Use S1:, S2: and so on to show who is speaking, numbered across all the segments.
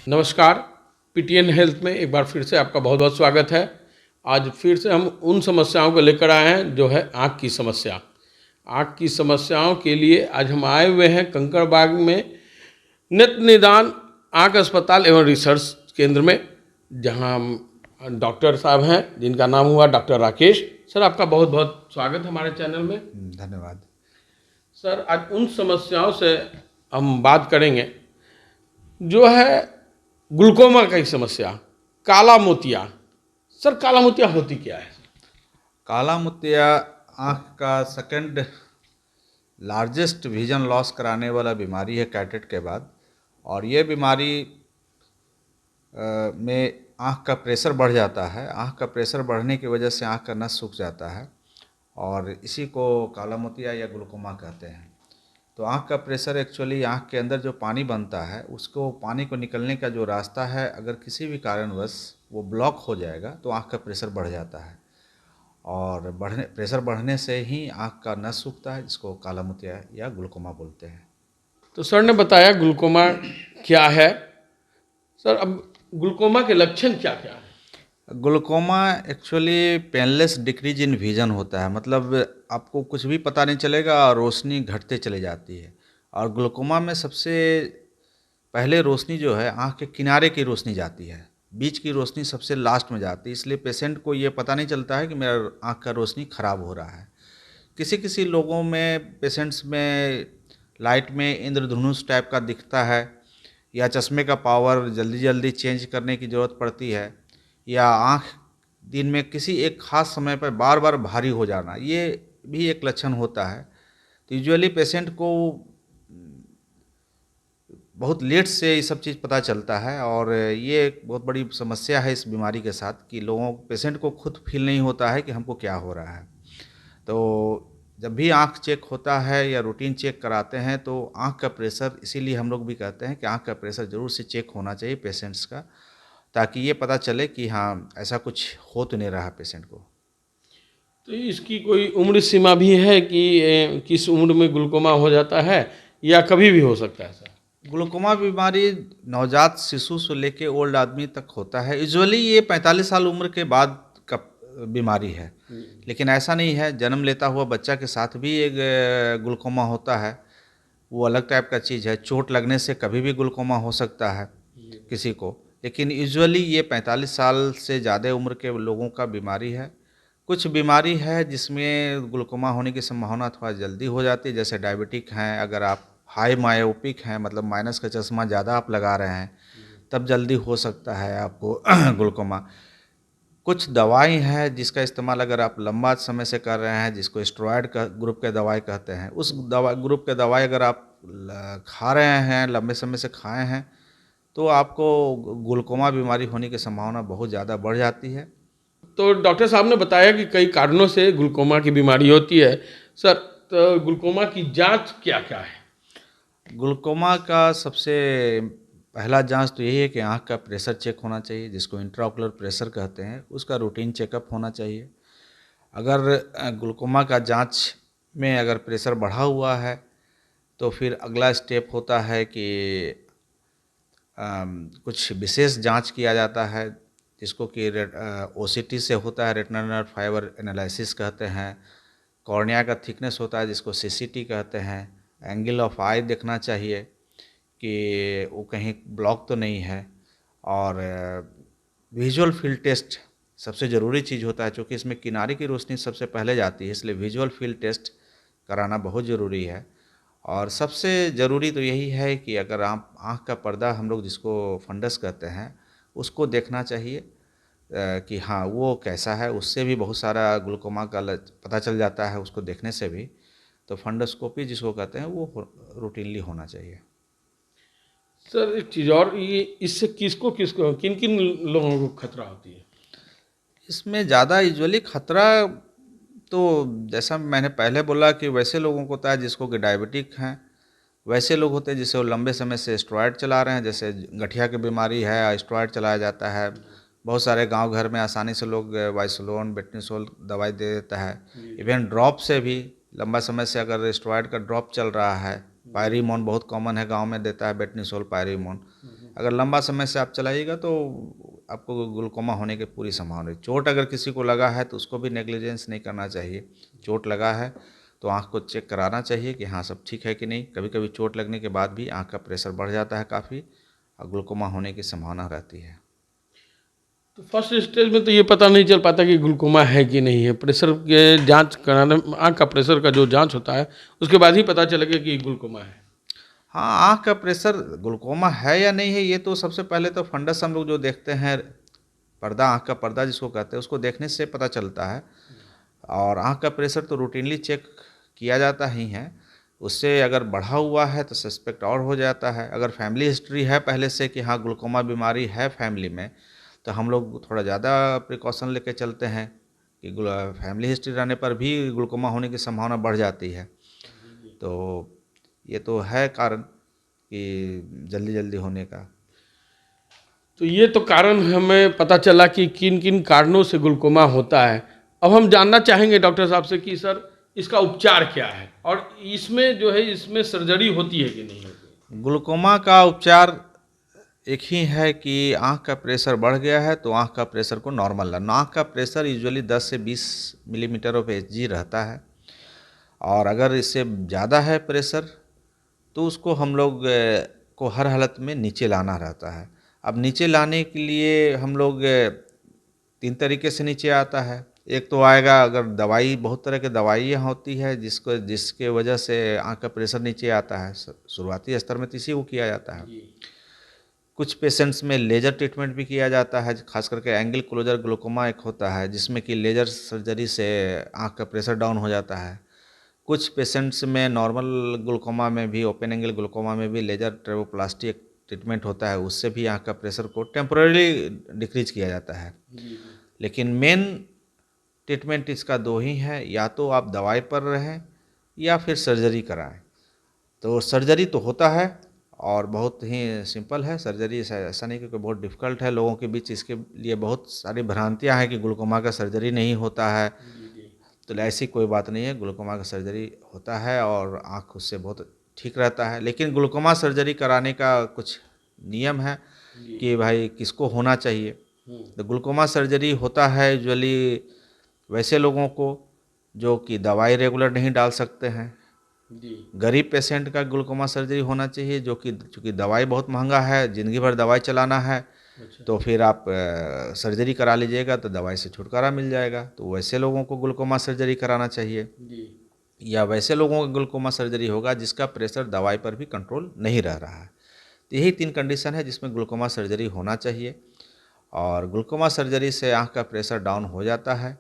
S1: नमस्कार। PTN health में एक बार फिर से आपका बहुत बहुत स्वागत है। आज फिर से हम उन समस्याओं को लेकर आए हैं जो है आँख की समस्या। आँख की समस्याओं के लिए आज हम आए हुए हैं कंकड़बाग में नेत्र निदान आँख अस्पताल एवं रिसर्च केंद्र में, जहां डॉक्टर साहब हैं जिनका नाम हुआ डॉक्टर राकेश। सर, आपका बहुत बहुत स्वागत है हमारे चैनल में।
S2: धन्यवाद।
S1: सर, आज उन समस्याओं से हम बात करेंगे जो है ग्लूकोमा की समस्या, काला मोतिया। सर, काला मोतिया होती क्या है?
S2: काला मोतिया आँख का सेकंड लार्जेस्ट विजन लॉस कराने वाला बीमारी है कैटरेक्ट के बाद। और ये बीमारी में आँख का प्रेशर बढ़ जाता है। आँख का प्रेशर बढ़ने की वजह से आँख का नस सूख जाता है और इसी को काला मोतिया या ग्लूकोमा कहते हैं। तो आँख का प्रेशर एक्चुअली आँख के अंदर जो पानी बनता है उसको, पानी को निकलने का जो रास्ता है, अगर किसी भी कारणवश वो ब्लॉक हो जाएगा तो आँख का प्रेशर बढ़ जाता है और प्रेशर बढ़ने से ही आँख का नस सूखता है, जिसको काला मोतिया या ग्लूकोमा बोलते हैं।
S1: तो सर ने बताया ग्लूकोमा क्या है। सर, अब ग्लूकोमा के लक्षण क्या क्या है?
S2: Glaucoma actually painless decrease in vision होता है, मतलब आपको कुछ भी पता नहीं चलेगा और रोशनी घटते चली जाती है। और ग्लूकोमा में सबसे पहले रोशनी जो है आँख के किनारे की रोशनी जाती है, बीच की रोशनी सबसे लास्ट में जाती है। इसलिए पेशेंट को ये पता नहीं चलता है कि मेरा आँख का रोशनी ख़राब हो रहा है। किसी किसी लोगों में, पेशेंट्स में लाइट में इंद्रधनुष टाइप का दिखता है, या चश्मे का पावर जल्दी जल्दी चेंज करने की ज़रूरत पड़ती है, या आँख दिन में किसी एक ख़ास समय पर बार बार भारी हो जाना, ये भी एक लक्षण होता है। तो यूजुअली पेशेंट को बहुत लेट से ये सब चीज़ पता चलता है और ये एक बहुत बड़ी समस्या है इस बीमारी के साथ कि पेशेंट को खुद फील नहीं होता है कि हमको क्या हो रहा है। तो जब भी आँख चेक होता है या रूटीन चेक कराते हैं तो आँख का प्रेशर, इसीलिए हम लोग भी कहते हैं कि आँख का प्रेशर ज़रूर से चेक होना चाहिए पेशेंट्स का, ताकि ये पता चले कि हाँ, ऐसा कुछ हो तो नहीं रहा पेशेंट को।
S1: तो इसकी कोई उम्र सीमा भी है कि किस उम्र में ग्लूकोमा हो जाता है, या कभी भी हो सकता है सर?
S2: ग्लूकोमा बीमारी नवजात शिशु से लेके ओल्ड आदमी तक होता है। यूजुअली ये 45 साल उम्र के बाद का बीमारी है, लेकिन ऐसा नहीं है। जन्म लेता हुआ बच्चा के साथ भी एक ग्लूकोमा होता है, वो अलग टाइप का चीज़ है। चोट लगने से कभी भी ग्लूकोमा हो सकता है किसी को, लेकिन यूजुअली ये 45 साल से ज़्यादा उम्र के लोगों का बीमारी है। कुछ बीमारी है जिसमें ग्लूकोमा होने की संभावना थोड़ा जल्दी हो जाती है, जैसे डायबिटिक हैं, अगर आप हाई मायोपिक हैं, मतलब माइनस का चश्मा ज़्यादा आप लगा रहे हैं, तब जल्दी हो सकता है आपको ग्लूकोमा। कुछ दवाई है जिसका इस्तेमाल अगर आप लंबा समय से कर रहे हैं, जिसको स्टेरॉयड का ग्रुप के दवाई कहते हैं, उस दवा ग्रुप के दवाई अगर आप खा रहे हैं, लंबे समय से खाए हैं, तो आपको ग्लूकोमा बीमारी होने की संभावना बहुत ज़्यादा बढ़ जाती है।
S1: तो डॉक्टर साहब ने बताया कि कई कारणों से ग्लूकोमा की बीमारी होती है। सर, तो ग्लूकोमा की जांच क्या क्या है?
S2: ग्लूकोमा का सबसे पहला जांच तो यही है कि आँख का प्रेशर चेक होना चाहिए, जिसको इंट्राओकुलर प्रेशर कहते हैं। उसका रूटीन चेकअप होना चाहिए। अगर ग्लूकोमा का जांच में अगर प्रेशर बढ़ा हुआ है तो फिर अगला स्टेप होता है कि कुछ विशेष जांच किया जाता है, जिसको कि ओसीटी से होता है, रेटिनल नर्व फाइबर एनालिसिस कहते हैं। कॉर्निया का थिकनेस होता है, जिसको सीसीटी कहते हैं। एंगल ऑफ आई देखना चाहिए कि वो कहीं ब्लॉक तो नहीं है। और विजुअल फील्ड टेस्ट सबसे ज़रूरी चीज़ होता है, क्योंकि इसमें किनारे की रोशनी सबसे पहले जाती है, इसलिए विजुअल फील्ड टेस्ट कराना बहुत ज़रूरी है। और सबसे ज़रूरी तो यही है कि अगर आप आँख का पर्दा, हम लोग जिसको फंडस कहते हैं, उसको देखना चाहिए कि हाँ वो कैसा है। उससे भी बहुत सारा ग्लूकोमा का पता चल जाता है, उसको देखने से भी। तो फंडोस्कोपी जिसको कहते हैं वो रूटीनली होना चाहिए।
S1: सर, एक चीज़ और, ये इससे किसको किसको किन किन लोगों को खतरा होती है?
S2: इसमें ज़्यादा यूजुअली खतरा तो, जैसा मैंने पहले बोला, कि वैसे लोगों को होता है जिसको कि डायबिटिक हैं, वैसे लोग होते हैं जिसे वो लंबे समय से स्टेरॉयड चला रहे हैं, जैसे गठिया की बीमारी है, स्टेरॉयड चलाया जाता है। बहुत सारे गांव घर में आसानी से लोग वाइसोलोन, बेटनीसोल दवाई दे देता है। इवन ड्रॉप से भी लंबा समय से अगर स्टेरॉयड का ड्रॉप चल रहा है, पायरीमोन बहुत कॉमन है गांव में, देता है बेटनीसोल, पायरीमोन। अगर लंबा समय से आप चलाइएगा तो आपको ग्लूकोमा होने की पूरी संभावना है। चोट अगर किसी को लगा है तो उसको भी नेग्लिजेंस नहीं करना चाहिए। चोट लगा है तो आँख को चेक कराना चाहिए कि हाँ सब ठीक है कि नहीं। कभी कभी चोट लगने के बाद भी आँख का प्रेशर बढ़ जाता है काफ़ी, और ग्लूकोमा होने की संभावना रहती है।
S1: तो फर्स्ट स्टेज में तो ये पता नहीं चल पाता कि ग्लूकोमा है कि नहीं है। प्रेशर के जांच कराने, आँख का प्रेशर का जो जांच होता है उसके बाद ही पता चलेगा कि ग्लूकोमा है।
S2: हाँ, आँख का प्रेशर ग्लूकोमा है या नहीं है, ये तो सबसे पहले तो फंडस हम लोग जो देखते हैं, पर्दा, आँख का पर्दा जिसको कहते हैं, उसको देखने से पता चलता है। और आँख का प्रेशर तो रूटीनली चेक किया जाता ही है। उससे अगर बढ़ा हुआ है तो सस्पेक्ट और हो जाता है। अगर फैमिली हिस्ट्री है पहले से कि हाँ ग्लूकोमा बीमारी है फैमिली में, तो हम लोग थोड़ा ज़्यादा प्रिकॉशन लेके चलते हैं कि फैमिली हिस्ट्री रहने पर भी ग्लूकोमा होने की संभावना बढ़ जाती है। तो ये तो है कारण कि जल्दी जल्दी होने का।
S1: तो ये तो कारण हमें पता चला कि किन किन कारणों से ग्लूकोमा होता है। अब हम जानना चाहेंगे डॉक्टर साहब से कि सर इसका उपचार क्या है, और इसमें जो है इसमें सर्जरी होती है कि नहीं होती।
S2: ग्लूकोमा का उपचार एक ही है कि आँख का प्रेशर बढ़ गया है तो आँख का प्रेशर को नॉर्मल लाना। आँख का प्रेशर यूजुअली 10 से 20 मिलीमीटर ऑफ Hg रहता है, और अगर इससे ज़्यादा है प्रेशर तो उसको हम लोग को हर हालत में नीचे लाना रहता है। अब नीचे लाने के लिए हम लोग 3 तरीके से नीचे आता है। एक तो आएगा, अगर दवाई, बहुत तरह की दवाइयाँ होती है जिसके वजह से आँख का प्रेशर नीचे आता है। शुरुआती स्तर में तो इसी को किया जाता है। कुछ पेशेंट्स में लेज़र ट्रीटमेंट भी किया जाता है, खास करके एंगल क्लोजर ग्लूकोमा एक होता है जिसमें कि लेज़र सर्जरी से आँख का प्रेशर डाउन हो जाता है। कुछ पेशेंट्स में नॉर्मल ग्लूकोमा में भी, ओपन एंगल ग्लूकोमा में भी लेज़र ट्रेवोप्लास्टी एक ट्रीटमेंट होता है, उससे भी आँख का प्रेशर को टेम्पोररी डिक्रीज किया जाता है। लेकिन मेन ट्रीटमेंट इसका दो ही है, या तो आप दवाई पर रहें या फिर सर्जरी कराएं। तो सर्जरी तो होता है और बहुत ही सिंपल है सर्जरी, ऐसा नहीं कि बहुत डिफ़िकल्ट है। लोगों के बीच इसके लिए बहुत सारी भ्रांतियां हैं कि ग्लूकोमा का सर्जरी नहीं होता है, तो ऐसी कोई बात नहीं है। ग्लूकोमा का सर्जरी होता है और आँख उससे बहुत ठीक रहता है। लेकिन ग्लूकोमा सर्जरी कराने का कुछ नियम है कि भाई किसको होना चाहिए। तो ग्लूकोमा सर्जरी होता है यूजुअली वैसे लोगों को जो कि दवाई रेगुलर नहीं डाल सकते हैं। गरीब पेशेंट का ग्लूकोमा सर्जरी होना चाहिए, जो कि चूँकि दवाई बहुत महंगा है, ज़िंदगी भर दवाई चलाना है। तो फिर आप सर्जरी करा लीजिएगा तो दवाई से छुटकारा मिल जाएगा। तो वैसे लोगों को ग्लूकोमा सर्जरी कराना चाहिए। या वैसे लोगों का ग्लूकोमा सर्जरी होगा जिसका प्रेशर दवाई पर भी कंट्रोल नहीं रह रहा है। तो यही 3 कंडीशन है जिसमें ग्लूकोमा सर्जरी होना चाहिए, और ग्लूकोमा सर्जरी से आँख का प्रेशर डाउन हो जाता है।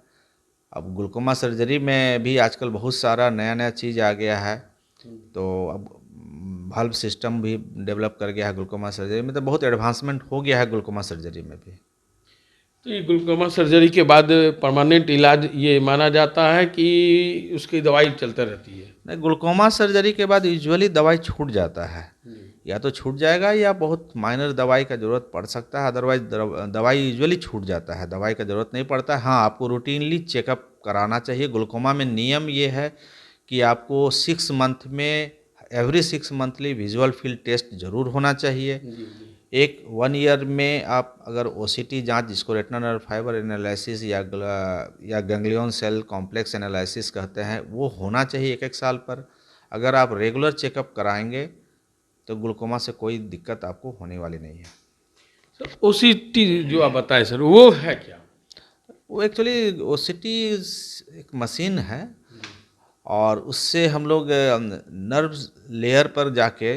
S2: अब ग्लूकोमा सर्जरी में भी आजकल बहुत सारा नया नया चीज़ आ गया है, तो अब वाल्व सिस्टम भी डेवलप कर गया है ग्लूकोमा सर्जरी में, तो बहुत एडवांसमेंट हो गया है ग्लूकोमा सर्जरी में भी।
S1: तो ये ग्लूकोमा सर्जरी के बाद परमानेंट इलाज ये माना जाता है कि उसकी दवाई चलते रहती है।
S2: नहीं, ग्लूकोमा सर्जरी के बाद यूजुअली दवाई छूट जाता है, या तो छूट जाएगा या बहुत माइनर दवाई का ज़रूरत पड़ सकता है। अदरवाइज दवाई यूजुअली छूट जाता है, दवाई का ज़रूरत नहीं पड़ता है। हाँ, आपको रूटीनली चेकअप कराना चाहिए। ग्लूकोमा में नियम ये है कि आपको 6 मंथ में, every 6 monthly visual field test जरूर होना चाहिए। एक 1 ईयर में आप अगर ओसीटी जांच, जिसको रेटिनल नर्व फाइबर एनालिसिस या गैंग्लियन सेल कॉम्प्लेक्स एनालिसिस कहते हैं, वो होना चाहिए 1-1 साल पर। अगर आप रेगुलर चेकअप कराएंगे तो ग्लूकोमा से कोई दिक्कत आपको होने वाली नहीं है।
S1: सर ओसीटी जो आप बताएं सर, वो है क्या।
S2: वो एक्चुअली ओसीटी एक मशीन है, और उससे हम लोग नर्व लेयर पर जाके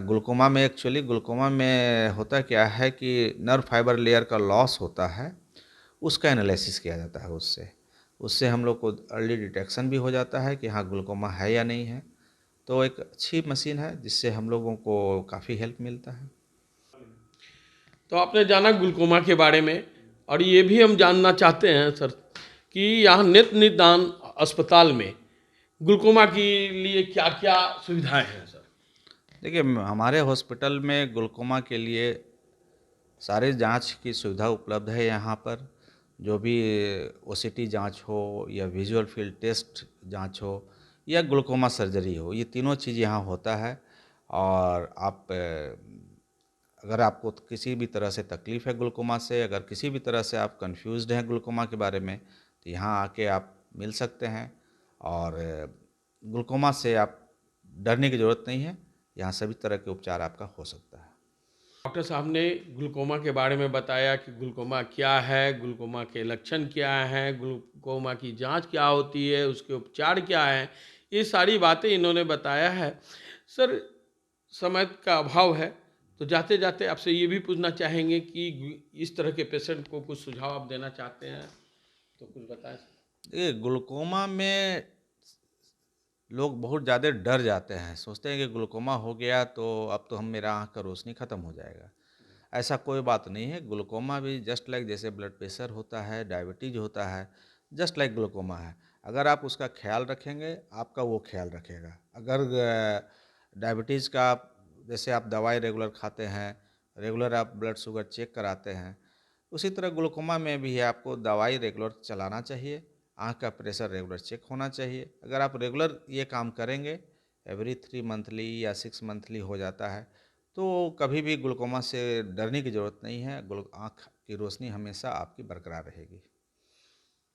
S2: ग्लूकोमा में, एक्चुअली ग्लूकोमा में होता क्या है कि नर्व फाइबर लेयर का लॉस होता है, उसका एनालिसिस किया जाता है। उससे हम लोग को अर्ली डिटेक्शन भी हो जाता है कि हाँ ग्लूकोमा है या नहीं है। तो एक अच्छी मशीन है जिससे हम लोगों को काफ़ी हेल्प मिलता है।
S1: तो आपने जाना ग्लूकोमा के बारे में, और ये भी हम जानना चाहते हैं सर कि यहाँ नेत्र निदान अस्पताल में ग्लूकोमा के लिए क्या क्या सुविधाएं हैं सर।
S2: देखिए, हमारे हॉस्पिटल में ग्लूकोमा के लिए सारे जांच की सुविधा उपलब्ध है यहाँ पर। जो भी ओसीटी जांच हो, या विजुअल फील्ड टेस्ट जांच हो, या ग्लूकोमा सर्जरी हो, ये तीनों चीज़ यहाँ होता है। और आप अगर आपको किसी भी तरह से तकलीफ़ है ग्लूकोमा से, अगर किसी भी तरह से आप कंफ्यूज्ड हैं ग्लूकोमा के बारे में, तो यहाँ आके आप मिल सकते हैं। और ग्लूकोमा से आप डरने की ज़रूरत नहीं है, यहाँ सभी तरह के उपचार आपका हो सकता है।
S1: डॉक्टर साहब ने ग्लूकोमा के बारे में बताया कि ग्लूकोमा क्या है, ग्लूकोमा के लक्षण क्या हैं, ग्लूकोमा की जांच क्या होती है, उसके उपचार क्या हैं, ये सारी बातें इन्होंने बताया है। सर, समय का अभाव है, तो जाते जाते आपसे ये भी पूछना चाहेंगे कि इस तरह के पेशेंट को कुछ सुझाव आप देना चाहते हैं तो कुछ बताएं।
S2: देखिए, ग्लूकोमा में लोग बहुत ज़्यादा डर जाते हैं, सोचते हैं कि ग्लूकोमा हो गया तो अब तो मेरा आँख का रोशनी ख़त्म हो जाएगा। ऐसा कोई बात नहीं है। ग्लूकोमा भी जस्ट लाइक जैसे ब्लड प्रेशर होता है, डायबिटीज़ होता है, जस्ट लाइक ग्लूकोमा है। अगर आप उसका ख्याल रखेंगे, आपका वो ख्याल रखेगा। अगर डायबिटीज़ का जैसे आप दवाई रेगुलर खाते हैं, रेगुलर आप ब्लड शुगर चेक कराते हैं, उसी तरह ग्लूकोमा में भी आपको दवाई रेगुलर चलाना चाहिए, आँख का प्रेशर रेगुलर चेक होना चाहिए। अगर आप रेगुलर ये काम करेंगे, एवरी 3 मंथली या 6 मंथली हो जाता है, तो कभी भी ग्लूकोमा से डरने की ज़रूरत नहीं है। आँख की रोशनी हमेशा आपकी बरकरार रहेगी।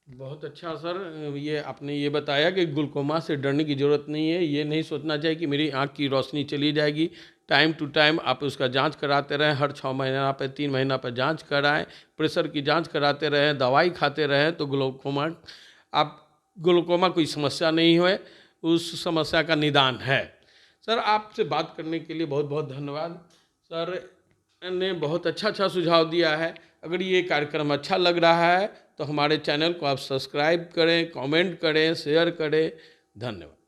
S1: बहुत अच्छा सर, ये आपने ये बताया कि ग्लूकोमा से डरने की ज़रूरत नहीं है। ये नहीं सोचना चाहिए कि मेरी आँख की रोशनी चली जाएगी। टाइम टू टाइम आप उसका जांच कराते रहें, हर 6 महीना पे 3 महीना पे जांच कराएं, प्रेशर की जांच कराते रहें, दवाई खाते रहें, तो ग्लूकोमा कोई समस्या नहीं है, उस समस्या का निदान है। सर, आपसे बात करने के लिए बहुत बहुत धन्यवाद। सर ने बहुत अच्छा सुझाव दिया है। अगर ये कार्यक्रम अच्छा लग रहा है तो हमारे चैनल को आप सब्सक्राइब करें, कमेंट करें, शेयर करें। धन्यवाद।